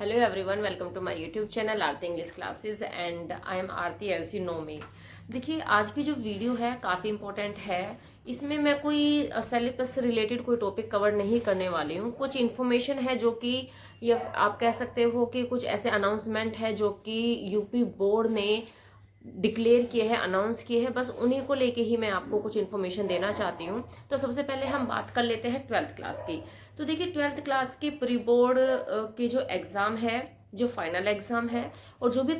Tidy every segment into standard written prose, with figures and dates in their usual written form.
Hello everyone, welcome to my YouTube channel Aarti English classes and I am Aarti as you know me. देखिए आज की जो video है काफ़ी इंपॉर्टेंट है। इसमें मैं कोई सिलेबस से रिलेटेड कोई टॉपिक कवर नहीं करने वाली हूँ। कुछ इन्फॉर्मेशन है जो कि ये आप कह सकते हो कि कुछ ऐसे अनाउंसमेंट है जो कि यूपी बोर्ड ने डिक्लेयर किए हैं, अनाउंस किए हैं, बस उन्हीं को लेके ही मैं आपको कुछ इन्फॉर्मेशन देना चाहती हूँ। तो सबसे पहले हम बात कर लेते हैं 12th क्लास की। तो देखिए 12th क्लास के प्री बोर्ड के जो एग्ज़ाम है, जो फाइनल एग्ज़ाम है और जो भी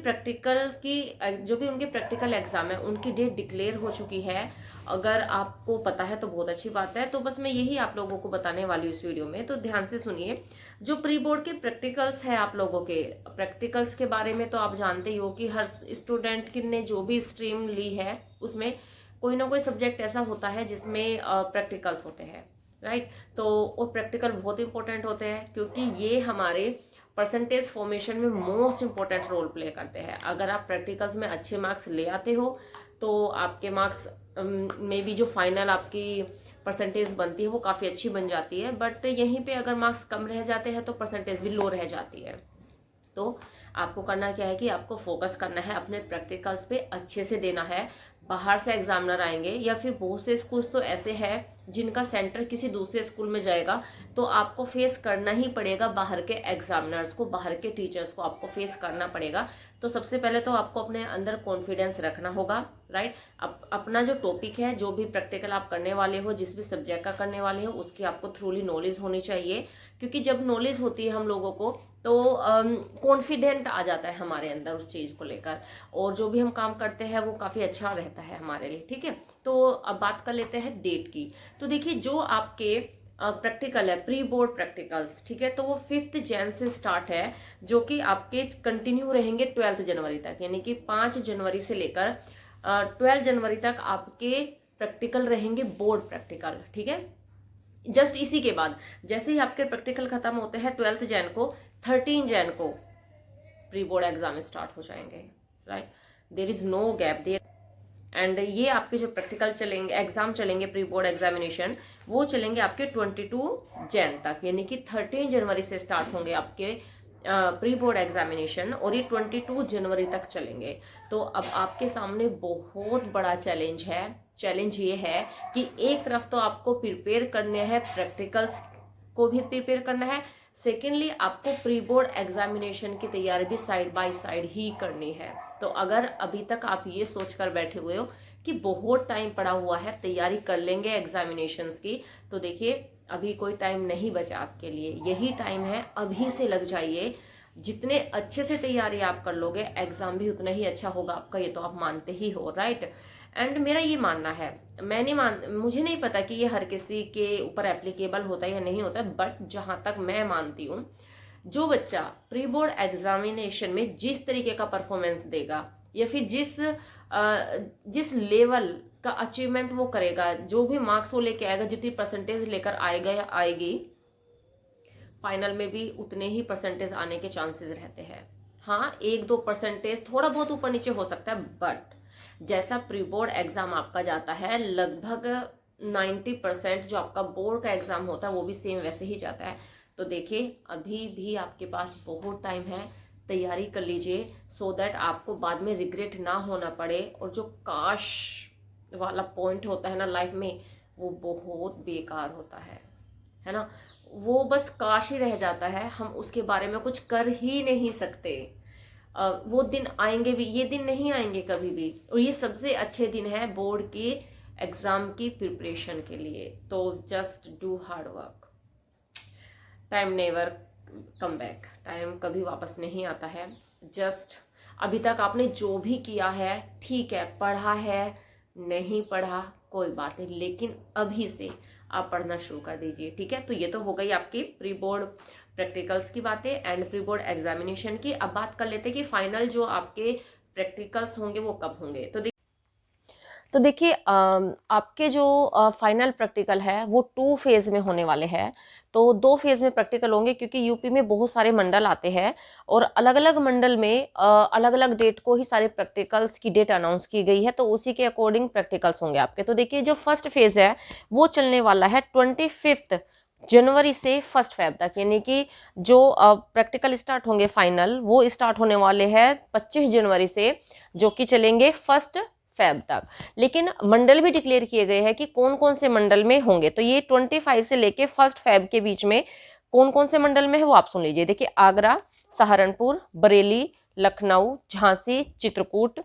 उनके प्रैक्टिकल एग्ज़ाम है उनकी डेट डिक्लेयर हो चुकी है। अगर आपको पता है तो बहुत अच्छी बात है। तो बस मैं यही आप लोगों को बताने वाली हूँ इस वीडियो में, तो ध्यान से सुनिए। जो प्री बोर्ड के प्रैक्टिकल्स है, आप लोगों के प्रैक्टिकल्स के बारे में तो आप जानते ही हो कि हर स्टूडेंट ने जो भी स्ट्रीम ली है उसमें कोई ना कोई सब्जेक्ट ऐसा होता है जिसमें प्रैक्टिकल्स होते हैं, राइट। तो वो प्रैक्टिकल बहुत इंपॉर्टेंट होते हैं क्योंकि ये हमारे परसेंटेज फॉर्मेशन में मोस्ट इंपॉर्टेंट रोल प्ले करते हैं। अगर आप प्रैक्टिकल्स में अच्छे मार्क्स ले आते हो तो आपके मार्क्स में भी जो फाइनल आपकी परसेंटेज बनती है वो काफ़ी अच्छी बन जाती है। बट यहीं पे अगर मार्क्स कम रह जाते हैं तो परसेंटेज भी लो रह जाती है। तो आपको करना क्या है कि आपको फोकस करना है, अपने प्रैक्टिकल्स पे अच्छे से देना है। बाहर से एग्जामिनर आएंगे या फिर बहुत से स्कूल्स तो ऐसे हैं जिनका सेंटर किसी दूसरे स्कूल में जाएगा, तो आपको फेस करना ही पड़ेगा बाहर के एग्जामिनर्स को, बाहर के टीचर्स को आपको फेस करना पड़ेगा। तो सबसे पहले तो आपको अपने अंदर कॉन्फिडेंस रखना होगा, राइट। अपना जो टॉपिक है, जो भी प्रैक्टिकल आप करने वाले हो, जिस भी सब्जेक्ट का करने वाले हो, उसकी आपको थ्रूली नॉलेज होनी चाहिए। क्योंकि जब नॉलेज होती है हम लोगों को तो कॉन्फिडेंट आ जाता है हमारे अंदर उस चीज़ को लेकर, और जो भी हम काम करते हैं वो काफ़ी अच्छा रहता है हमारे लिए, ठीक है। तो अब बात कर लेते हैं डेट की। तो देखिए जो आपके प्रैक्टिकल है, प्री बोर्ड प्रैक्टिकल्स, ठीक है, तो वो 5 जैन से स्टार्ट है, जो कि आपके कंटिन्यू रहेंगे 12 जनवरी तक। यानी कि 5 जनवरी से लेकर 12 जनवरी तक आपके प्रैक्टिकल रहेंगे, बोर्ड प्रैक्टिकल, ठीक है। जस्ट इसी के बाद जैसे ही आपके प्रैक्टिकल खत्म होते हैं 12 जैन को, 13 जैन को प्री बोर्ड एग्जाम स्टार्ट हो जाएंगे, right. There is no gap there. And ये आपके जो प्रैक्टिकल चलेंगे, एग्जाम चलेंगे, प्री बोर्ड एग्जामिनेशन, वो चलेंगे आपके 22 जैन तक। यानी कि 13 जनवरी से स्टार्ट होंगे आपके प्री बोर्ड एग्जामिनेशन और ये 22 जनवरी तक चलेंगे। तो अब आपके सामने बहुत बड़ा चैलेंज है। चैलेंज ये है कि एक तरफ तो आपको प्रिपेयर करने हैं, प्रैक्टिकल्स को भी प्रिपेयर करना है, सेकेंडली आपको प्री बोर्ड एग्जामिनेशन की तैयारी भी साइड बाय साइड ही करनी है। तो अगर अभी तक आप ये सोच कर बैठे हुए हो कि बहुत टाइम पड़ा हुआ है, तैयारी कर लेंगे एग्जामिनेशंस की, तो देखिए अभी कोई टाइम नहीं बचा आपके लिए, यही टाइम है, अभी से लग जाइए। जितने अच्छे से तैयारी आप कर लोगे, एग्जाम भी उतना ही अच्छा होगा आपका, ये तो आप मानते ही हो, राइट। एंड मेरा ये मानना है, मुझे नहीं पता कि ये हर किसी के ऊपर एप्लीकेबल होता है या नहीं होता है, बट जहां तक मैं मानती हूँ, जो बच्चा प्री बोर्ड एग्जामिनेशन में जिस तरीके का परफॉर्मेंस देगा या फिर जिस लेवल का अचीवमेंट वो करेगा, जो भी मार्क्स वो लेके आएगा, जितनी परसेंटेज लेकर आएगा या आएगी, फाइनल में भी उतने ही परसेंटेज आने के चांसेस रहते हैं। हाँ, 1-2 परसेंटेज थोड़ा बहुत ऊपर नीचे हो सकता है, बट जैसा प्री बोर्ड एग्जाम आपका जाता है, लगभग 90% जो आपका बोर्ड का एग्जाम होता है वो भी सेम वैसे ही जाता है। तो देखिए अभी भी आपके पास बहुत टाइम है, तैयारी कर लीजिए, सो दैट आपको बाद में रिग्रेट ना होना पड़े। और जो काश वाला पॉइंट होता है ना लाइफ में, वो बहुत बेकार होता है ना। वो बस काश ही रह जाता है, हम उसके बारे में कुछ कर ही नहीं सकते। वो दिन आएंगे भी, ये दिन नहीं आएंगे कभी भी। और ये सबसे अच्छे दिन है बोर्ड के एग्जाम की प्रिपरेशन के लिए। तो just do hard work, time never come back, time कभी वापस नहीं आता है। जस्ट अभी तक आपने जो भी किया है, ठीक है, पढ़ा है, नहीं पढ़ा कोई बात नहीं, लेकिन अभी से आप पढ़ना शुरू कर दीजिए, ठीक है। तो ये तो हो गई आपकी प्री बोर्ड प्रैक्टिकल्स की बातें एंड प्री बोर्ड एग्जामिनेशन की। अब बात कर लेते हैं कि फाइनल जो आपके प्रैक्टिकल्स होंगे वो कब होंगे। तो देखिए आपके जो फाइनल प्रैक्टिकल है वो 2 फेज में होने वाले हैं। तो 2 फेज में प्रैक्टिकल होंगे क्योंकि यूपी में बहुत सारे मंडल आते हैं और अलग अलग मंडल में अलग अलग डेट को ही सारे प्रैक्टिकल्स की डेट अनाउंस की गई है, तो उसी के अकॉर्डिंग प्रैक्टिकल्स होंगे आपके। तो देखिए जो फर्स्ट फेज है वो चलने वाला है 25 जनवरी से 1 फेब तक, यानी कि जो प्रैक्टिकल स्टार्ट होंगे फाइनल वो स्टार्ट होने वाले हैं 25 जनवरी से, जो कि चलेंगे 1 फेब तक। लेकिन मंडल भी डिक्लेयर किए गए हैं कि कौन कौन से मंडल में होंगे। तो ये 25 से लेके 1 फेब के बीच में कौन कौन से मंडल में है वो आप सुन लीजिए। देखिए, आगरा, सहारनपुर, बरेली, लखनऊ, झांसी, चित्रकूट,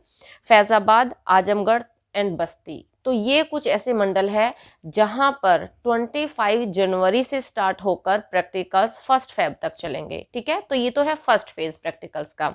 फैजाबाद, आजमगढ़ एंड बस्ती। तो ये कुछ ऐसे मंडल है जहां पर 25 जनवरी से स्टार्ट होकर प्रैक्टिकल्स 1 फेब तक चलेंगे। ठीक है, तो ये तो है फर्स्ट फेज प्रैक्टिकल्स का।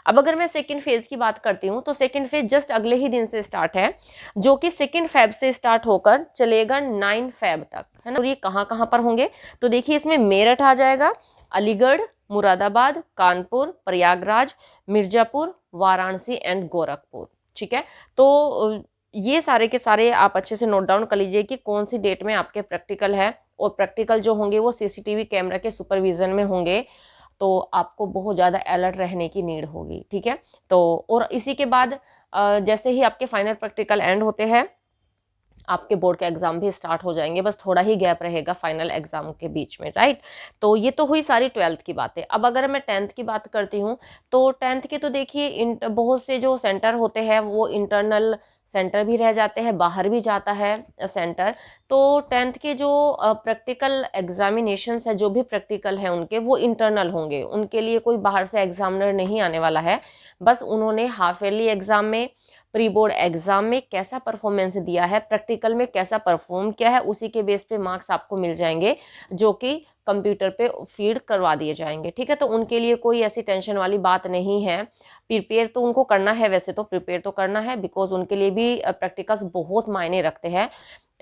अब अगर मैं सेकेंड फेज की बात करती हूँ तो सेकेंड फेज जस्ट अगले ही दिन से स्टार्ट है, जो कि 2 फेब से स्टार्ट होकर चलेगा 9 फेब तक, है ना। और ये कहाँ कहाँ पर होंगे, तो देखिए इसमें मेरठ आ जाएगा, अलीगढ़, मुरादाबाद, कानपुर, प्रयागराज, मिर्जापुर, वाराणसी एंड गोरखपुर। ठीक है, तो ये सारे के सारे आप अच्छे से नोट डाउन कर लीजिए कि कौन सी डेट में आपके प्रैक्टिकल है। और प्रैक्टिकल जो होंगे वो सीसीटीवी कैमरा के सुपरविजन में होंगे, तो आपको बहुत ज़्यादा अलर्ट रहने की नीड होगी। ठीक है, तो और इसी के बाद जैसे ही आपके फाइनल प्रैक्टिकल एंड होते हैं, आपके बोर्ड के एग्जाम भी स्टार्ट हो जाएंगे, बस थोड़ा ही गैप रहेगा फाइनल एग्जाम के बीच में, राइट। तो ये तो हुई सारी 12th की बातें। अब अगर मैं 10th की बात करती हूँ तो 10th के तो देखिए बहुत से जो सेंटर होते हैं वो इंटरनल सेंटर भी रह जाते हैं, बाहर भी जाता है सेंटर। तो 10th के जो प्रैक्टिकल एग्जामिनेशंस है, जो भी प्रैक्टिकल है उनके, वो इंटरनल होंगे। उनके लिए कोई बाहर से एग्जामिनर नहीं आने वाला है। बस उन्होंने हाफ ईयरली एग्जाम में, प्री बोर्ड एग्जाम में कैसा परफॉर्मेंस दिया है, प्रैक्टिकल में कैसा परफॉर्म किया है, उसी के बेस पे मार्क्स आपको मिल जाएंगे, जो कि कंप्यूटर पे फीड करवा दिए जाएंगे। ठीक है, तो उनके लिए कोई ऐसी टेंशन वाली बात नहीं है। प्रिपेयर तो उनको करना है, वैसे तो प्रिपेयर तो करना है, बिकॉज उनके लिए भी प्रैक्टिकल्स बहुत मायने रखते हैं।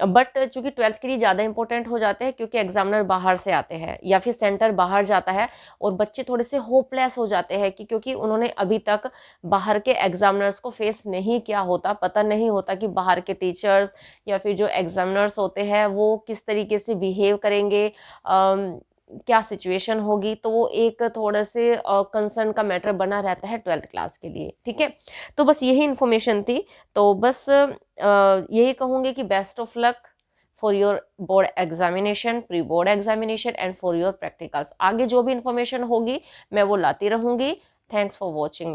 बट चूंकि 12th के लिए ज़्यादा इंपॉर्टेंट हो जाते हैं, क्योंकि एग्जामिनर बाहर से आते हैं या फिर सेंटर बाहर जाता है, और बच्चे थोड़े से होपलेस हो जाते हैं कि क्योंकि उन्होंने अभी तक बाहर के एग्जामिनर्स को फेस नहीं किया होता, पता नहीं होता कि बाहर के टीचर्स या फिर जो एग्जामिनर्स होते हैं वो किस तरीके से बिहेव करेंगे, क्या सिचुएशन होगी। तो वो एक थोड़े से कंसर्न का मैटर बना रहता है 12th क्लास के लिए। ठीक है, तो बस यही इन्फॉर्मेशन थी। तो बस यही कहूँगी कि best of luck for your board examination, pre board examination and for your practicals. आगे जो भी इन्फॉर्मेशन होगी मैं वो लाती रहूँगी। Thanks for watching.